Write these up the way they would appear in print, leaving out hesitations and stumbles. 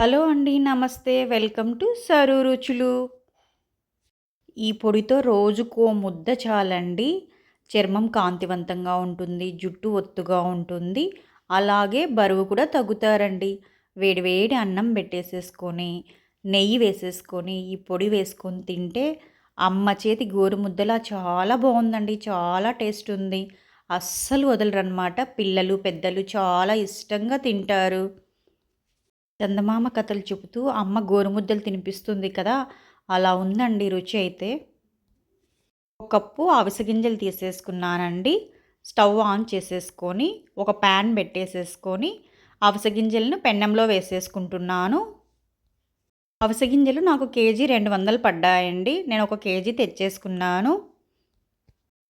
Hello అండి. నమస్తే. Welcome to sir రుచులు. ఈ పొడితో రోజుకో ముద్ద చాలండి. చర్మం కాంతివంతంగా ఉంటుంది. జుట్టు ఒత్తుగా ఉంటుంది. అలాగే బరువు కూడా తగ్గుతారండి. వేడి వేడి అన్నం పెట్టేసేసుకొని, నెయ్యి వేసేసుకొని, ఈ పొడి వేసుకొని తింటే అమ్మ చేతి గోరుముద్దలా చాలా బావుందండి. చాలా టేస్ట్ ఉంది. అస్సలు వదలరనమాట. పిల్లలు, పెద్దలు చాలా ఇష్టంగా తింటారు. చందమామ కథలు చెబుతూ అమ్మ గోరుముద్దలు తినిపిస్తుంది కదా! అలా ఉందండి రుచి అయితే. ఒక కప్పు అవిసె గింజలు తీసేసుకున్నానండి. స్టవ్ ఆన్ చేసేసుకొని, ఒక ప్యాన్ పెట్టేసేసుకొని, అవిసె గింజలను పెన్నంలో వేసేసుకుంటున్నాను. అవిసె గింజలు నాకు కేజీ 200 పడ్డాయండి. నేను ఒక కేజీ తెచ్చేసుకున్నాను.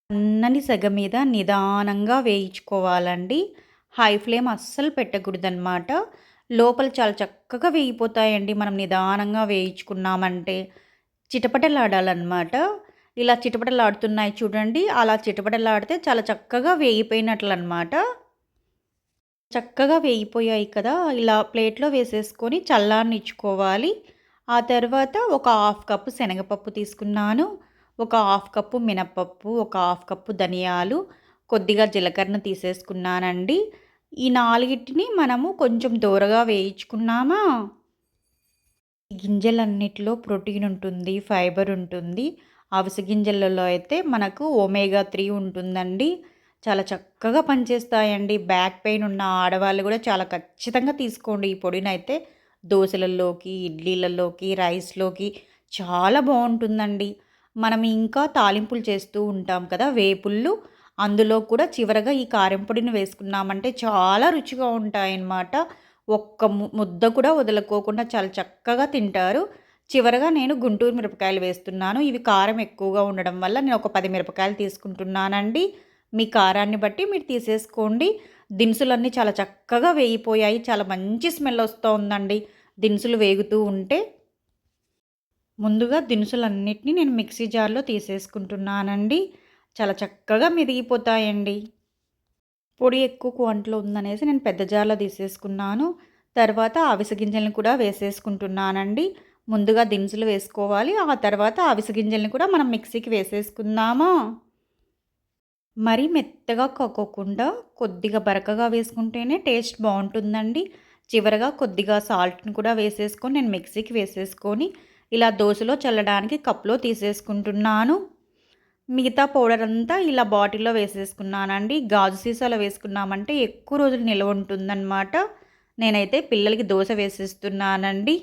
సన్నని సెగ మీద నిదానంగా వేయించుకోవాలండి. హై ఫ్లేమ్ అస్సలు పెట్టకూడదనమాట. లోపల చాలా చక్కగా వేగిపోతాయండి మనం నిదానంగా వేయించుకున్నామంటే. చిటపటలాడాలనమాట. ఇలా చిటపటలాడుతున్నాయి చూడండి. అలా చిటపటలాడితే చాలా చక్కగా వేగిపోయినట్లనమాట. చక్కగా వేగిపోయాయి కదా! ఇలా ప్లేట్‌లో వేసేసుకొని చల్లారనిచ్చుకోవాలి. ఆ తర్వాత ఒక హాఫ్ కప్పు శనగపప్పు తీసుకున్నాను. ఒక హాఫ్ కప్పు మినపప్పు, ఒక హాఫ్ కప్పు ధనియాలు, కొద్దిగా జీలకర్ర తీసేసుకున్నానండి. ఈ నాలుగిటిని మనము కొంచెం దోరగా వేయించుకున్నామా, ఈ గింజలన్నిటిలో ప్రోటీన్ ఉంటుంది, ఫైబర్ ఉంటుంది. అవిసె గింజలలో అయితే మనకు ఒమేగా 3 ఉంటుందండి. చాలా చక్కగా పనిచేస్తాయండి. బ్యాక్ పెయిన్ ఉన్న ఆడవాళ్ళు కూడా చాలా ఖచ్చితంగా తీసుకోండి ఈ పొడినైతే. దోసలలోకి, ఇడ్లీలలోకి, రైస్‌లోకి చాలా బావుంటుందండి. మనం ఇంకా తాలింపులు చేస్తూ ఉంటాం కదా! వేపుళ్ళు. అందులో కూడా చివరగా ఈ కారం పొడిని వేసుకున్నామంటే చాలా రుచిగా ఉంటాయన్నమాట. ఒక్క ముద్ద కూడా వదులుకోకుండా చాలా చక్కగా తింటారు. చివరగా నేను గుంటూరు మిరపకాయలు వేస్తున్నాను. ఇవి కారం ఎక్కువగా ఉండడం వల్ల నేను ఒక 10 మిరపకాయలు తీసుకుంటున్నానండి. మీ కారాన్ని బట్టి మీరు తీసేసుకోండి. దినుసులన్నీ చాలా చక్కగా వేగిపోయాయి. చాలా మంచి స్మెల్ వస్తోందండి దినుసులు వేగుతూ ఉంటే. ముందుగా దినుసులన్నిటిని నేను మిక్సీ జార్‌లో తీసేసుకుంటున్నానండి. చాలా చక్కగా మెదిగిపోతాయండి. పొడి ఎక్కువ క్వాంటిటీలో ఉందనేసి నేను పెద్ద జార్‌లో తీసేసుకున్నాను. తర్వాత అవిసె గింజలను కూడా వేసేసుకుంటున్నానండి. ముందుగా దినుసులు వేసుకోవాలి. ఆ తర్వాత అవిసె గింజలను కూడా మనం మిక్సీకి వేసేసుకుందామా. మరీ మెత్తగా కాకోకుండా కొద్దిగా బరకగా వేసుకుంటేనే టేస్ట్ బావుంటుందండి. చివరగా కొద్దిగా సాల్ట్‌ని కూడా వేసేసుకొని నేను మిక్సీకి వేసేసుకొని ఇలా దోసలో చల్లడానికి కప్‌లో తీసేసుకుంటున్నాను. మిగతా పౌడర్ అంతా ఇలా బాటిల్‌లో వేసేసుకున్నానండి. గాజు సీసాలో వేసుకున్నామంటే ఎక్కువ రోజులు నిల్వ ఉంటుందన్నమాట. నేనైతే పిల్లలకి దోస వేసేస్తున్నానండి.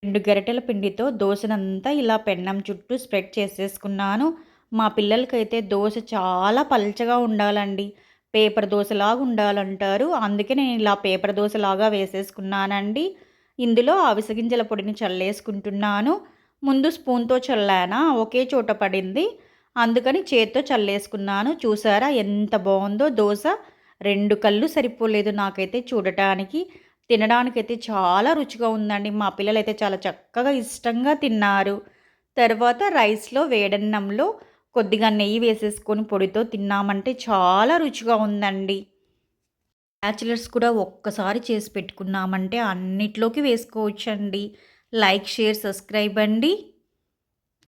2 గరిటెల పిండితో దోసనంతా ఇలా పెన్నం చుట్టూ స్ప్రెడ్ చేసేసుకున్నాను. మా పిల్లలకైతే దోస చాలా పల్చగా ఉండాలండి. పేపర్ దోసలాగా ఉండాలంటారు. అందుకే నేను ఇలా పేపర్ దోసలాగా వేసేసుకున్నానండి. ఇందులో అవిసె గింజల పొడిని చల్లేసుకుంటున్నాను. ముందు స్పూన్‌తో చల్లానా ఒకే చోట పడింది. అందుకని చేత్తో చల్లేసుకున్నాను. చూసారా ఎంత బావుందో దోస. 2 కళ్ళు సరిపోలేదు నాకైతే చూడటానికి. తినడానికైతే చాలా రుచిగా ఉందండి. మా పిల్లలైతే చాలా చక్కగా ఇష్టంగా తిన్నారు. తర్వాత రైస్‌లో వేడన్నంలో కొద్దిగా నెయ్యి వేసేసుకొని పొడితో తిన్నామంటే చాలా రుచిగా ఉందండి. బ్యాచిలర్స్ కూడా ఒక్కసారి చేసి పెట్టుకున్నామంటే అన్నిట్లోకి వేసుకోవచ్చండి. లైక్, షేర్, సబ్స్క్రైబ్ అండి.